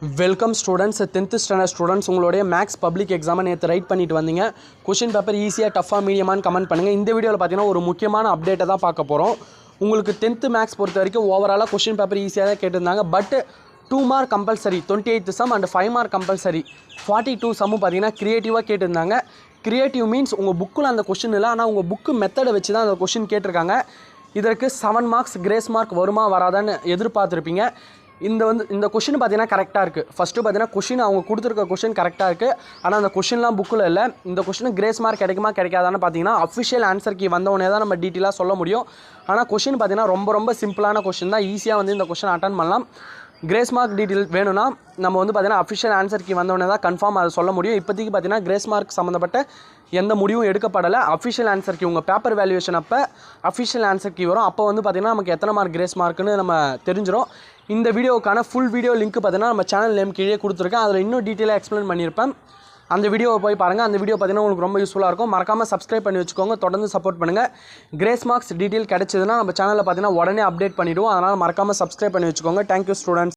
Welcome students. 10th standard students, உங்களுடைய maths public எக்ஸாமை நேற்று ரைட் பண்ணிட்டு வந்தீங்க. கொஷின் பேப்பர் ஈஸியாக டஃபாக மீடியமானு கமெண்ட் பண்ணுங்கள். இந்த வீடியோவில் பார்த்தீங்கன்னா ஒரு முக்கியமான அப்டேட்டை தான் பார்க்க போகிறோம். உங்களுக்கு 10th மேக்ஸ் பொறுத்த வரைக்கும் ஓவராலாக கொஷின் பேப்பர் ஈஸியாக தான் கேட்டிருந்தாங்க. But 2 mark compulsory 28th sum and 5 mark compulsory 42 சம்மும் பார்த்தீங்கன்னா க்ரியேட்டிவாக கேட்டிருந்தாங்க. க்ரியேட்டிவ் மீன்ஸ் உங்கள் புக்கில் அந்த கொஷின் இல்லை, ஆனால் உங்கள் புக்கு மெத்தடை வச்சு தான் அந்த கொஷின் கேட்டிருக்காங்க. இதற்கு 7 மார்க்ஸ் கிரேஸ் மார்க் வருமா வராதான்னு எதிர்பார்த்துருப்பீங்க. இந்த கொஷின் பார்த்தீங்கன்னா கரெக்டாக இருக்குது. ஃபஸ்ட்டு பார்த்தீங்கன்னா கொஷின் அவங்க கொடுத்துருக்க கொஷின் கரெக்டாக இருக்குது, ஆனால் அந்த கொஷின்லாம் புக்கில் இல்லை. இந்த கொஷினுக்கு கிரேஸ் மார்க் கிடைக்குமா கிடைக்காதான்னு பார்த்தீங்கன்னா அஃபிஷியல் ஆன்சர் கீ வந்தவொடனே தான் நம்ம டீட்டெயிலாக சொல்ல முடியும். ஆனால் கொஷின் பார்த்தீங்கன்னா ரொம்ப சிம்பிளான கொஷின் தான். ஈஸியாக இந்த கொஷின் அட்டன் பண்ணலாம். கிரேஸ் மார்க் டீட்டெயில் வேணும்னா நம்ம பார்த்தீங்கன்னா அஃபிஷியல் ஆன்சர் கீ வந்தவொடனே தான் கன்ஃபார்ம் அதை சொல்ல முடியும். இப்போதைக்கு பார்த்தீங்கன்னா கிரேஸ் மார்க் சம்மந்தப்பட்ட எந்த முடிவும் எடுக்கப்படலை. அஃபிஷியல் ஆன்சர் கீ உங்கள் பேப்பர் வேல்யூவேஷன் அப்போ அஃபிஷியல் ஆன்சர் கீ வரும். அப்போ பார்த்தீங்கன்னா நமக்கு எத்தனை மார்க் கிரேஸ் மார்க்குன்னு நம்ம தெரிஞ்சிடும். இந்த வீடியோவுக்கான ஃபுல் வீடியோ லிங்க் பார்த்தீங்கன்னா நம்ம சேனல் நேம் கீழே கொடுத்துருக்கேன். அதில் இன்னும் டீட்டெயிலாக எக்ஸ்பிளைன் பண்ணியிருப்பேன். அந்த வீடியோவை போய் பாருங்கள். அந்த வீடியோ பார்த்தீங்கன்னா உங்களுக்கு ரொம்ப யூஸ்ஃபுல்லாக இருக்கும். மறக்காமல் சப்ஸ்கிரைப் பண்ணி வச்சுக்கோங்க. தொடர்ந்து சப்போர்ட் பண்ணுங்கள். கிரேஸ் மார்க்ஸ் டீட்டெயில் கிடச்சதுன்னா நம்ம சேனலில் பார்த்தீங்கன்னா உடனே அப்டேட் பண்ணிவிடுவோம். அதனால் மறக்காமல் சப்ஸ்கிரைப் பண்ணி வச்சுக்கோங்க. Thank you students.